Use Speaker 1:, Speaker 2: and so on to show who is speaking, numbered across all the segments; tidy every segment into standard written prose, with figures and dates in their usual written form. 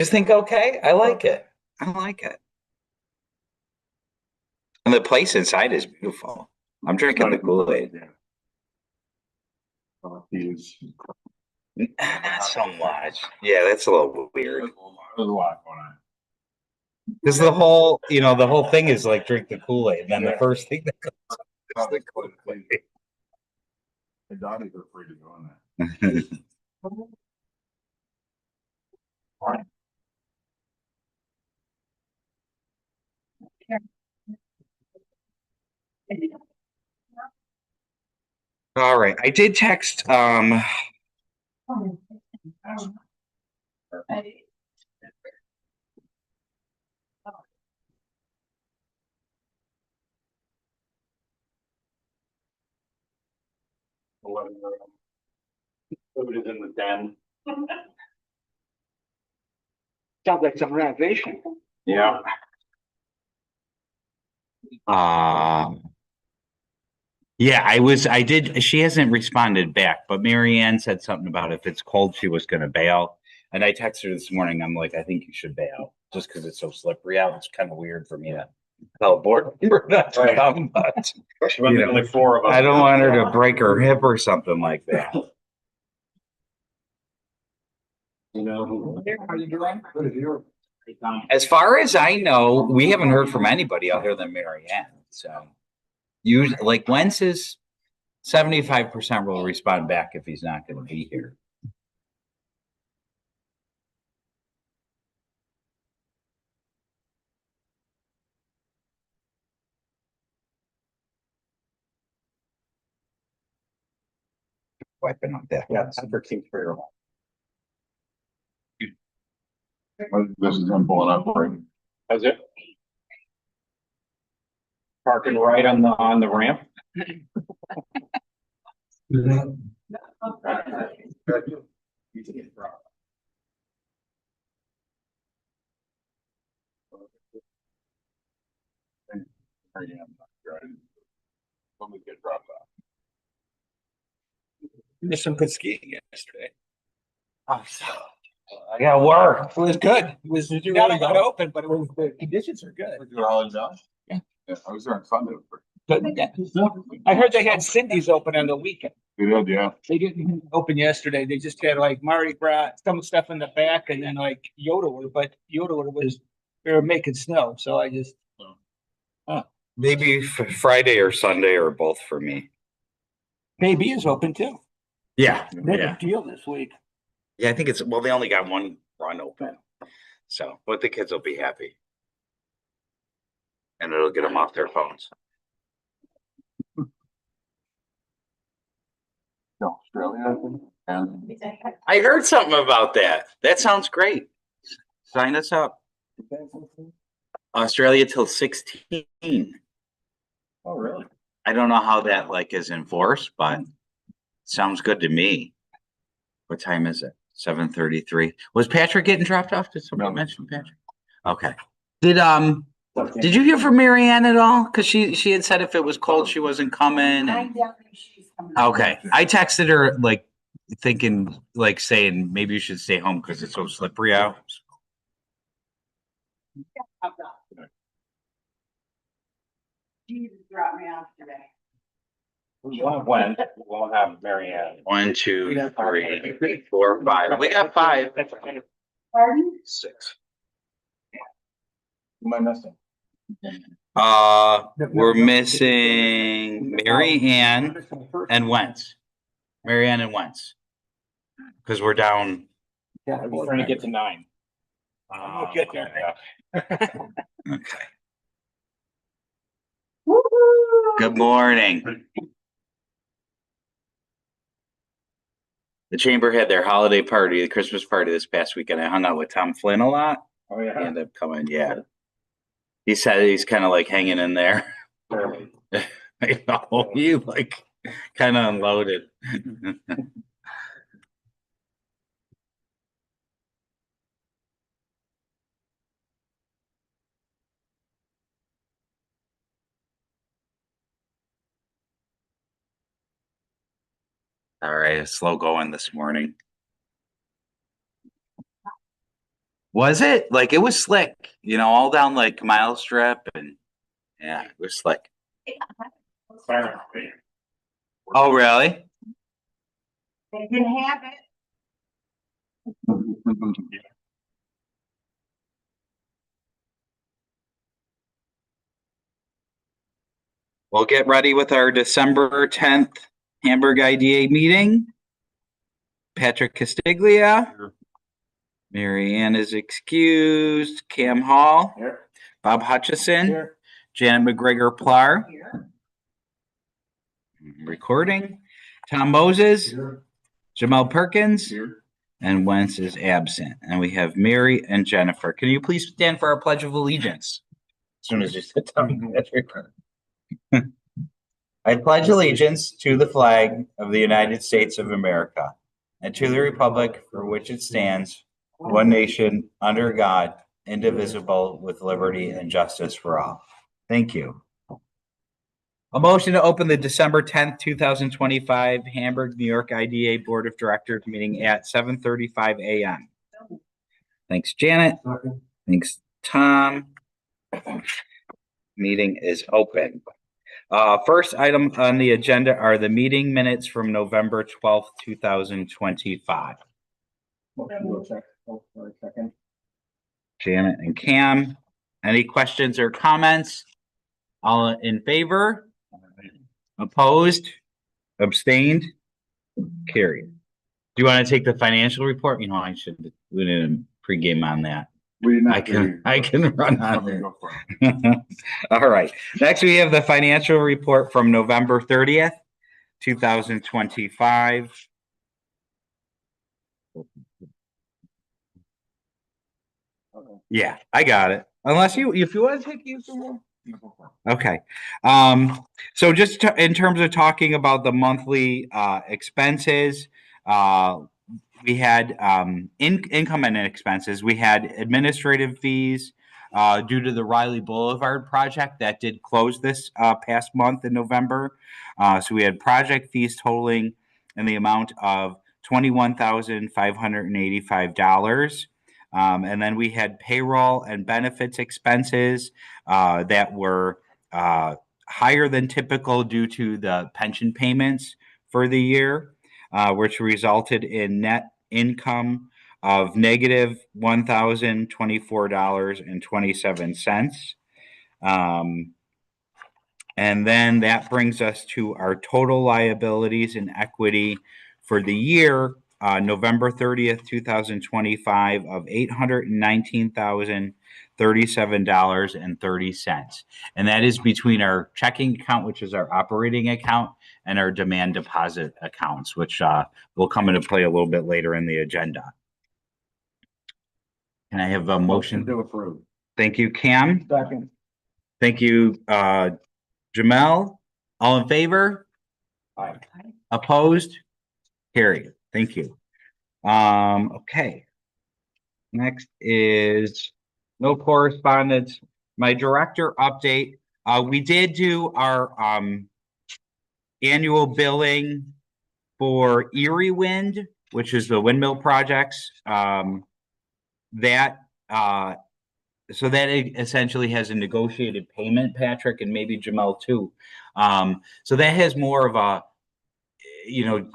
Speaker 1: Just think, okay, I like it. I like it. And the place inside is beautiful. I'm drinking the Kool-Aid.
Speaker 2: Yeah. He's
Speaker 1: Not so much. Yeah, that's a little weird.
Speaker 2: there's a lot going on.
Speaker 1: Because the whole thing is like drink the Kool-Aid, and then the first thing that comes is the Kool-Aid.
Speaker 2: The Dotties are free to go on that.
Speaker 1: All right. I did text
Speaker 2: 11, food is in the den.
Speaker 3: Sounds like some renovation.
Speaker 2: Yeah.
Speaker 1: yeah, I did. She hasn't responded back, but Marianne said something about if it's cold, she was going to bail. And I texted her this morning. I'm like, I think you should bail just because it's so slippery out. It's kind of weird for me to tell a board member not to come, but
Speaker 2: She went only 4 of us.
Speaker 1: I don't want her to break her hip or something like that.
Speaker 2: You know, how you doing? Good as you.
Speaker 1: As far as I know, we haven't heard from anybody other than Marianne. So, like Wentz is 75% will respond back if he's not going to be here. Wiping up that.
Speaker 2: Yeah, it's 13 for this is him pulling up right. How's it? Parking right on the ramp. When we get dropped off.
Speaker 1: There's some good skiing yesterday. Oh, I got work.
Speaker 3: It was good. It was
Speaker 2: Did you
Speaker 3: not
Speaker 2: really
Speaker 3: got
Speaker 2: go?
Speaker 3: open, but it was the conditions are good.
Speaker 2: Was you all done?
Speaker 3: Yeah.
Speaker 2: Yeah, I was there on Sunday.
Speaker 3: But yeah. I heard they had Cindy's open on the weekend.
Speaker 2: We did, yeah.
Speaker 3: They didn't open yesterday. They just had like Mardi Gras, some stuff in the back, and then like Yodeler. But Yodeler was they were making snow, so I just
Speaker 1: Maybe Friday or Sunday or both for me.
Speaker 3: maybe is open too.
Speaker 1: Yeah,
Speaker 3: They had
Speaker 1: yeah,
Speaker 3: a deal this week.
Speaker 1: yeah. I think it's they only got one run open, so but the kids will be happy, and it'll get them off their phones.
Speaker 2: Australia, I think. And
Speaker 1: I heard something about that. That sounds great. Sign us up. Australia till 16.
Speaker 2: oh, really?
Speaker 1: I don't know how that like is enforced, but sounds good to me. What time is it? 7:33. Was Patrick getting dropped off? Did somebody
Speaker 2: No.
Speaker 1: mention Patrick? Okay. Did you hear from Marianne at all? Because she had said if it was cold, she wasn't coming.
Speaker 4: I
Speaker 1: And,
Speaker 4: don't think she's coming.
Speaker 1: okay. I texted her like thinking like saying maybe you should stay home because it's so slippery out.
Speaker 4: She dropped me off today.
Speaker 2: We won't have Marianne.
Speaker 1: 1, 2, 3, 4, 5. We got 5.
Speaker 4: Pardon?
Speaker 1: 6.
Speaker 2: Who am I missing?
Speaker 1: We're missing Mary Ann and Wentz. Mary Ann and Wentz. Because we're down.
Speaker 3: Yeah,
Speaker 2: We're trying to get to 9.
Speaker 3: We'll get there.
Speaker 1: Okay. Good morning. The chamber had their holiday party, the Christmas party this past weekend. I hung out with Tom Flynn a lot.
Speaker 2: Oh,
Speaker 1: He
Speaker 2: yeah.
Speaker 1: ended up coming, yeah. He said he's kind of like hanging in there. I know, he like kind of unloaded. All right, it's slow going this morning. Was it? Like, it was slick, you know, all down like Mile Strip and yeah, it was slick. Oh, really?
Speaker 4: They can have it.
Speaker 1: We'll get ready with our December 10th Hamburg IDA meeting. Patrick Castiglia.
Speaker 2: Here.
Speaker 1: Mary Ann is excused. Cam Hall.
Speaker 2: Here.
Speaker 1: Bob Hutchison.
Speaker 3: Here.
Speaker 1: Janet McGregor-Plar.
Speaker 4: Here.
Speaker 1: Recording. Tom Moses.
Speaker 2: Here.
Speaker 1: Jamel Perkins.
Speaker 2: Here.
Speaker 1: And Wentz is absent. And we have Mary and Jennifer. Can you please stand for our Pledge of Allegiance? As soon as you sit down, Patrick. I pledge allegiance to the flag of the United States of America and to the republic for which it stands, one nation, under God, indivisible, with liberty and justice for all. Thank you. A motion to open the December 10th, 2025 Hamburg, New York IDA Board of Directors meeting at 7:35 a.m. Thanks, Janet. Thanks, Tom. Meeting is open. First item on the agenda are the meeting minutes from November 12th, 2025. Janet and Cam, any questions or comments? All in favor? Opposed? Abstained? Carried. Do you want to take the financial report? You know, we didn't pregame on that.
Speaker 2: We did not
Speaker 1: I can run on
Speaker 2: Okay,
Speaker 1: it.
Speaker 2: go for it.
Speaker 1: All right. Next, we have the financial report from November 30th, 2025. Yeah, I got it. Unless if you want to take you some more. Okay. So just in terms of talking about the monthly expenses, we had income and expenses. We had administrative fees due to the Riley Boulevard project that did close this past month in November. So we had project fees totaling in the amount of $21,585. And then we had payroll and benefits expenses that were higher than typical due to the pension payments for the year, which resulted in net income of negative $1,024.27. And then that brings us to our total liabilities and equity for the year, November 30th, 2025, of $819,037.30. And that is between our checking account, which is our operating account, and our demand deposit accounts, which will come into play a little bit later in the agenda. Can I have a motion?
Speaker 2: To approve.
Speaker 1: Thank you, Cam.
Speaker 3: Second.
Speaker 1: Thank you, Jamel. All in favor?
Speaker 2: Aye.
Speaker 1: Opposed? Carried. Thank you. Okay. Next is no correspondence. My director update. We did do our annual billing for Erie Wind, which is the windmill projects. So that essentially has a negotiated payment, Patrick, and maybe Jamel too. So that has more of a, you know,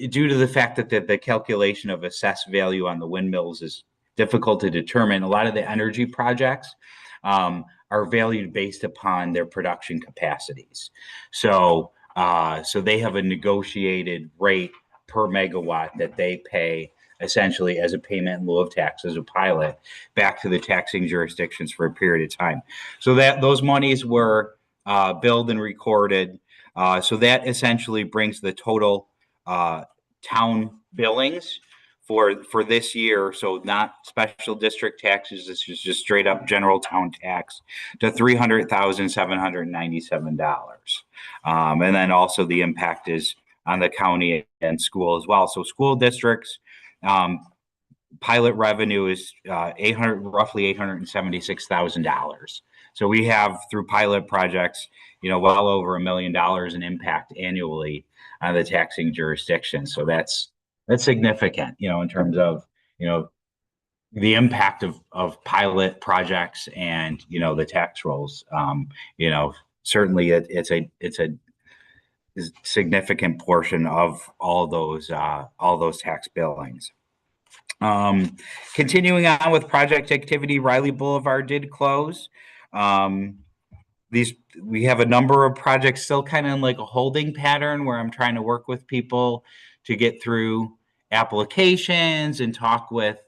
Speaker 1: due to the fact that the calculation of assessed value on the windmills is difficult to determine. A lot of the energy projects are valued based upon their production capacities. So they have a negotiated rate per megawatt that they pay essentially as a payment in lieu of tax as a pilot back to the taxing jurisdictions for a period of time. So that those monies were billed and recorded. So that essentially brings the total town billings for this year, so not special district taxes, this is just straight up general town tax, to $300,797. And then also the impact is on the county and school as well. So school districts, pilot revenue is roughly $876,000. So we have, through pilot projects, you know, well over $1 million in impact annually on the taxing jurisdiction. So that's significant, you know, in terms of, you know, the impact of pilot projects and, the tax rolls. Certainly it's a significant portion of all those tax billings. Continuing on with project activity, Riley Boulevard did close. We have a number of projects still kind of in like a holding pattern where I'm trying to work with people to get through applications and talk with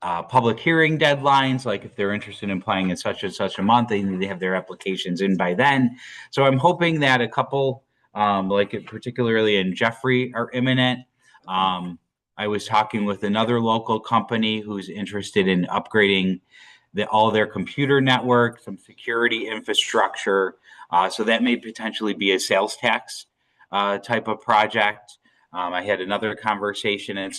Speaker 1: public hearing deadlines. Like if they're interested in applying in such and such a month, they need to have their applications in by then. So I'm hoping that a couple, like particularly in Jeffrey, are imminent. I was talking with another local company who's interested in upgrading all their computer network, some security infrastructure. So that may potentially be a sales tax type of project. I had another conversation and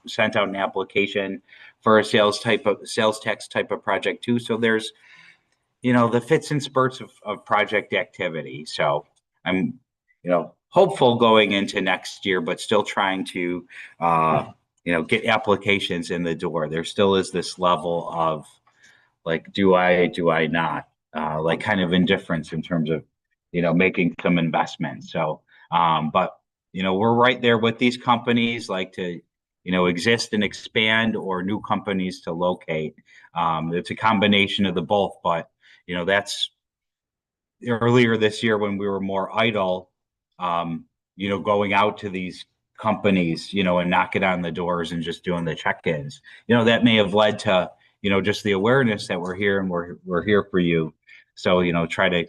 Speaker 1: sent out an application for a sales tax type of project too. So there's, the fits and spurts of project activity. So I'm, hopeful going into next year, but still trying to, get applications in the door. There still is this level of like, do I not, like kind of indifference in terms of, making some investments. So, but, we're right there with these companies like to, exist and expand or new companies to locate. It's a combination of the both, but, that's earlier this year when we were more idle, going out to these companies, and knocking on the doors and just doing the check-ins, that may have led to, just the awareness that we're here and we're here for you. So, try to,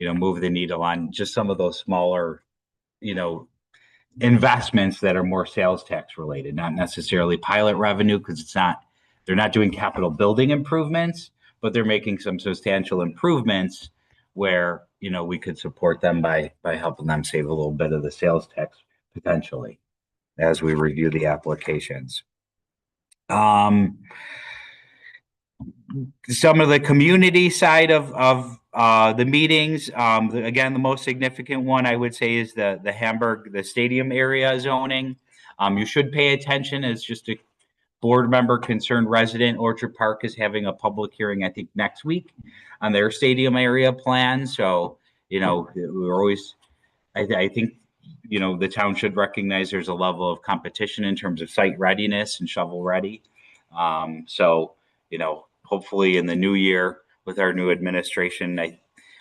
Speaker 1: move the needle on just some of those smaller, investments that are more sales tax related, not necessarily pilot revenue, because they're not doing capital building improvements, but they're making some substantial improvements where, we could support them by helping them save a little bit of the sales tax potentially as we review the applications. Some of the community side of the meetings, again, the most significant one I would say is the stadium area zoning. You should pay attention as just a board member concerned resident. Orchard Park is having a public hearing, I think, next week on their stadium area plan. So, we're always, I think, the town should recognize there's a level of competition in terms of site readiness and shovel ready. So, hopefully in the new year with our new administration,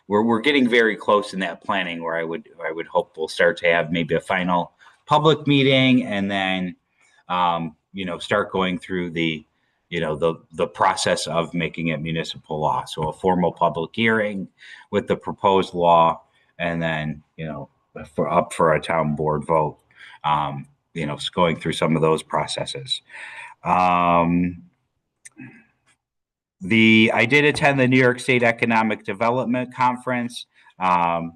Speaker 1: we're getting very close in that planning where I would hope we'll start to have maybe a final public meeting and then, start going through the process of making it municipal law. So a formal public hearing with the proposed law and then, for a town board vote, going through some of those processes. I did attend the New York State Economic Development Conference. It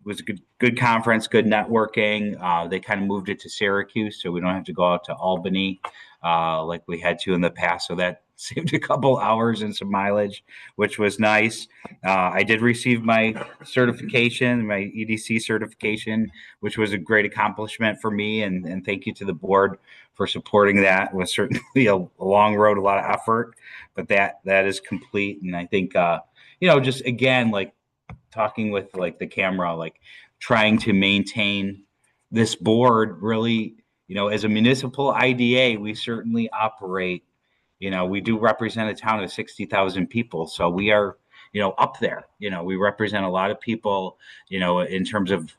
Speaker 1: was a good conference, good networking. They kind of moved it to Syracuse, so we don't have to go out to Albany like we had to in the past. So that saved a couple hours and some mileage, which was nice. I did receive my certification, my EDC certification, which was a great accomplishment for me. And thank you to the board for supporting that. It was certainly a long road, a lot of effort, but that is complete. And I think, just again, like talking with like the camera, like trying to maintain this board really, as a municipal IDA, we certainly operate, we do represent a town of 60,000 people. So we are, up there, we represent a lot of people, in terms of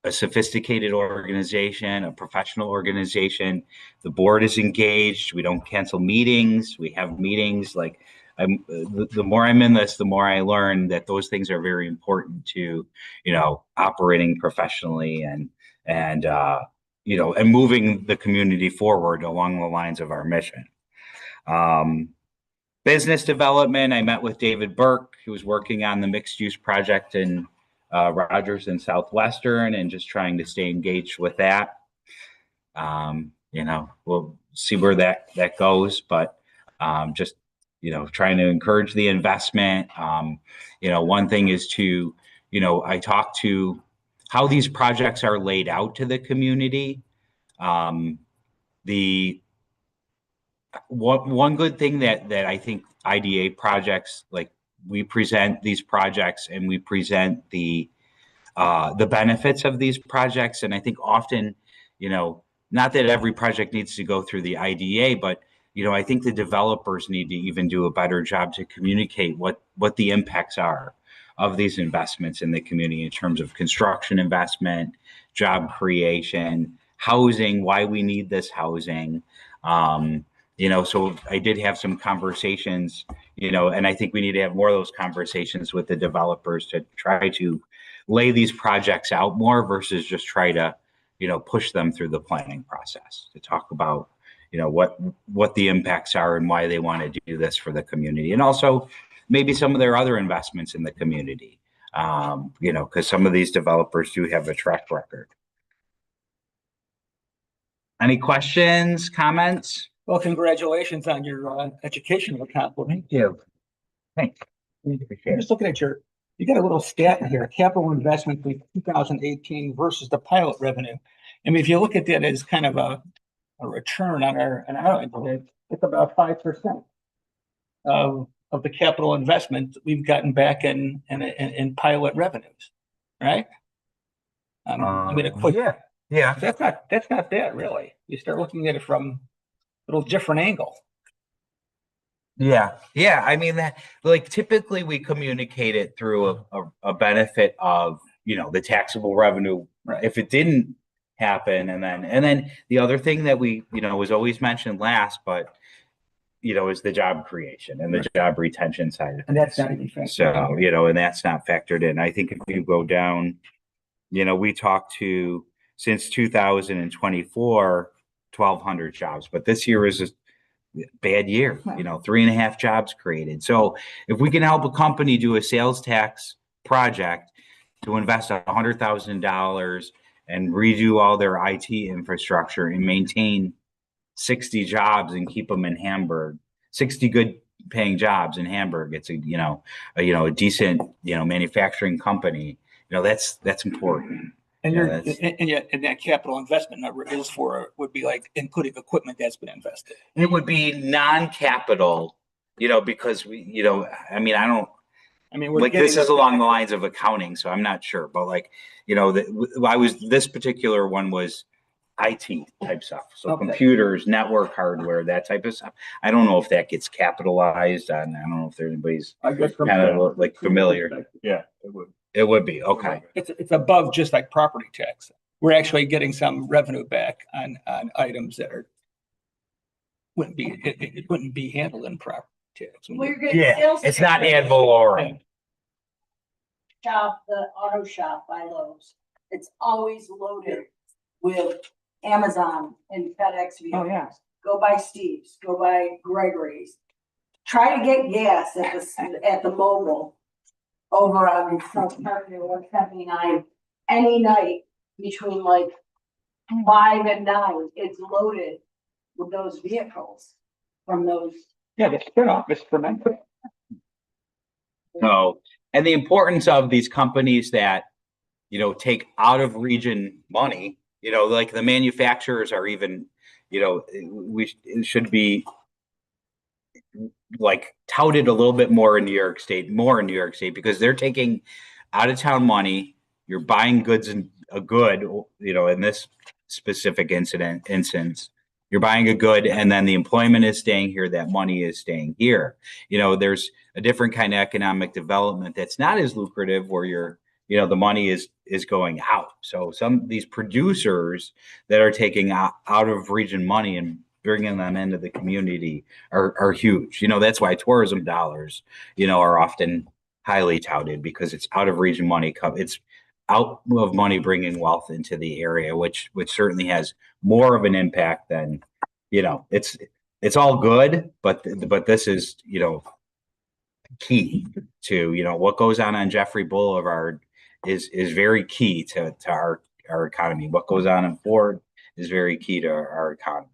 Speaker 1: a sophisticated organization, a professional organization. The board is engaged. We don't cancel meetings. We have meetings. Like the more I'm in this, the more I learn that those things are very important to, operating professionally and moving the community forward along the lines of our mission. Business development, I met with David Burke, who was working on the mixed use project in Rogers and Southwestern, and just trying to stay engaged with that. We'll see where that goes, but just, trying to encourage the investment. One thing is to, I talk to how these projects are laid out to the community. one good thing that I think IDA projects, like, we present these projects and we present the benefits of these projects. And I think often, not that every project needs to go through the IDA, but I think the developers need to even do a better job to communicate what the impacts are of these investments in the community in terms of construction investment, job creation, housing, why we need this housing. So I did have some conversations, and I think we need to have more of those conversations with the developers to try to lay these projects out more versus just try to, push them through the planning process, to talk about, what the impacts are and why they want to do this for the community. And also maybe some of their other investments in the community, because some of these developers do have a track record. Any questions, comments?
Speaker 3: Well, congratulations on your educational accomplishment.
Speaker 1: Thank you. Thanks.
Speaker 3: I'm just looking at you got a little stat in here, capital investment for 2018 versus the pilot revenue. I mean, if you look at that as kind of a return on our it's about 5% of the capital investment we've gotten back in pilot revenues, right? I mean, a quick,
Speaker 1: Yeah.
Speaker 3: that's not bad, really. You start looking at it from a little different angle.
Speaker 1: Yeah. I mean, like, typically we communicate it through a benefit of, the taxable revenue.
Speaker 3: Right.
Speaker 1: If it didn't happen, and then the other thing that we, was always mentioned last, but, is the job creation and the job retention side of it.
Speaker 3: And that's not even factored.
Speaker 1: So, and that's not factored in. I think if you go down, we talked to, since 2024, 1,200 jobs, but this year is a bad year, 3.5 jobs created. So if we can help a company do a sales tax project to invest $100,000 and redo all their IT infrastructure and maintain 60 jobs and keep them in Hamburg, 60 good paying jobs in Hamburg, it's a decent, manufacturing company, that's important.
Speaker 3: And and that capital investment number would be like including equipment that's been invested.
Speaker 1: It would be non-capital, because we, like, this is along the lines of accounting, so I'm not sure, but like, this particular one was IT type stuff. So computers, network hardware, that type of stuff. I don't know if that gets capitalized, and I don't know if anybody's kind of like familiar.
Speaker 2: Yeah, it would.
Speaker 1: It would be, okay.
Speaker 3: It's above just like property tax. We're actually getting some revenue back on items that wouldn't be handled in property tax.
Speaker 4: Well, you're getting sales
Speaker 1: It's not
Speaker 4: tax.
Speaker 1: ad valorem.
Speaker 4: The auto shop by Lowe's, it's always loaded with Amazon and FedEx vehicles.
Speaker 3: Oh, yeah.
Speaker 4: Go by Steve's, go by Gregory's. Try to get gas at the mobile over on South Avenue 179 any night between like 5 and 9. It's loaded with those vehicles from those.
Speaker 3: Yeah, the spinoff is tremendous.
Speaker 1: So, and the importance of these companies that, take out of region money, like the manufacturers are even, it should be like touted a little bit more in New York State, because they're taking out of town money. You're buying goods and a good, in this specific instance, you're buying a good, and then the employment is staying here. That money is staying here. There's a different kind of economic development that's not as lucrative, where the money is going out. So some of these producers that are taking out of region money and bringing them into the community are huge. That's why tourism dollars, are often highly touted, because it's out of region money. It's out of money bringing wealth into the area, which certainly has more of an impact than, it's all good, but this is, key to, what goes on Jeffrey Boulevard is very key to our economy. What goes on in Ford is very key to our economy.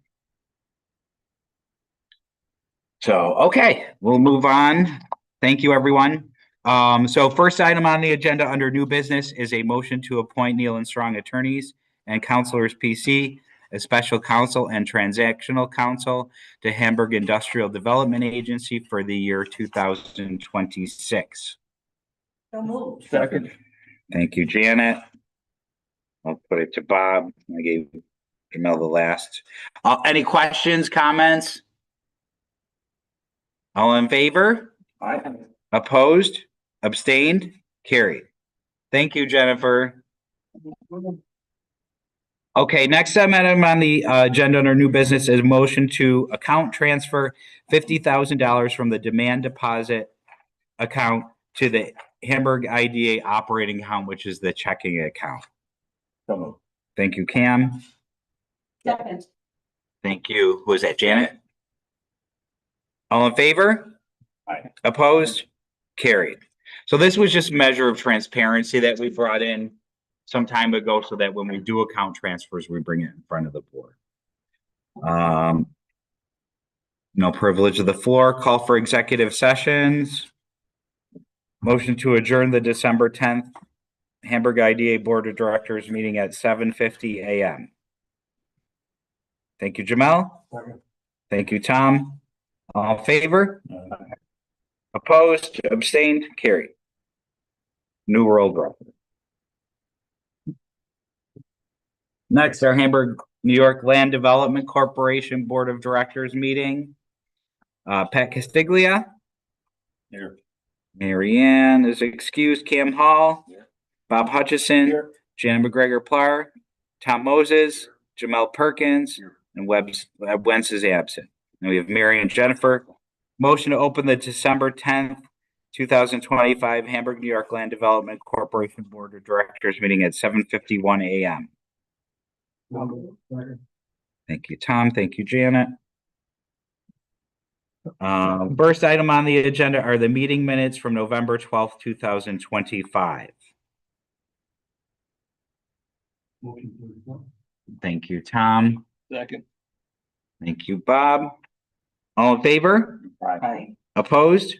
Speaker 1: So, okay, we'll move on. Thank you, everyone. So first item on the agenda under new business is a motion to appoint Neal and Strong attorneys and counselors PC as special counsel and transactional counsel to Hamburg Industrial Development Agency for the year 2026.
Speaker 4: So moved.
Speaker 3: Second.
Speaker 1: Thank you, Janet. I'll put it to Bob. I gave Jamel the last. Any questions, comments? All in favor? Opposed? Abstained? Carried. Thank you, Jennifer. Okay, next item on the agenda under new business is motion to account transfer $50,000 from the demand deposit account to the Hamburg IDA operating account, which is the checking account. Thank you, Cam.
Speaker 4: Second.
Speaker 1: Thank you. Who is that, Janet? All in favor?
Speaker 2: Aye.
Speaker 1: Opposed? Carried. So this was just a measure of transparency that we brought in some time ago so that when we do account transfers, we bring it in front of the board. No privilege of the floor. Call for executive sessions. Motion to adjourn the December 10th Hamburg IDA Board of Directors meeting at 7:50 a.m. Thank you, Jamel. Thank you, Tom. All in favor? Opposed? Abstained? Carried. New world record. Next, our Hamburg, New York Land Development Corporation Board of Directors meeting. Pat Castiglia.
Speaker 2: Here.
Speaker 1: Mary Ann is excused. Cam Hall.
Speaker 2: Here.
Speaker 1: Bob Hutchison.
Speaker 2: Here.
Speaker 1: Janet McGregor-Plar. Tom Moses. Jamel Perkins.
Speaker 2: Here.
Speaker 1: And Webb Wentz is absent. And we have Mary and Jennifer. Motion to open the December 10th, 2025 Hamburg, New York Land Development Corporation Board of Directors meeting at 7:51 a.m. Thank you, Tom. Thank you, Janet. First item on the agenda are the meeting minutes from November 12th, 2025. Thank you, Tom.
Speaker 3: Second.
Speaker 1: Thank you, Bob. All in favor?
Speaker 4: Aye.
Speaker 1: Opposed?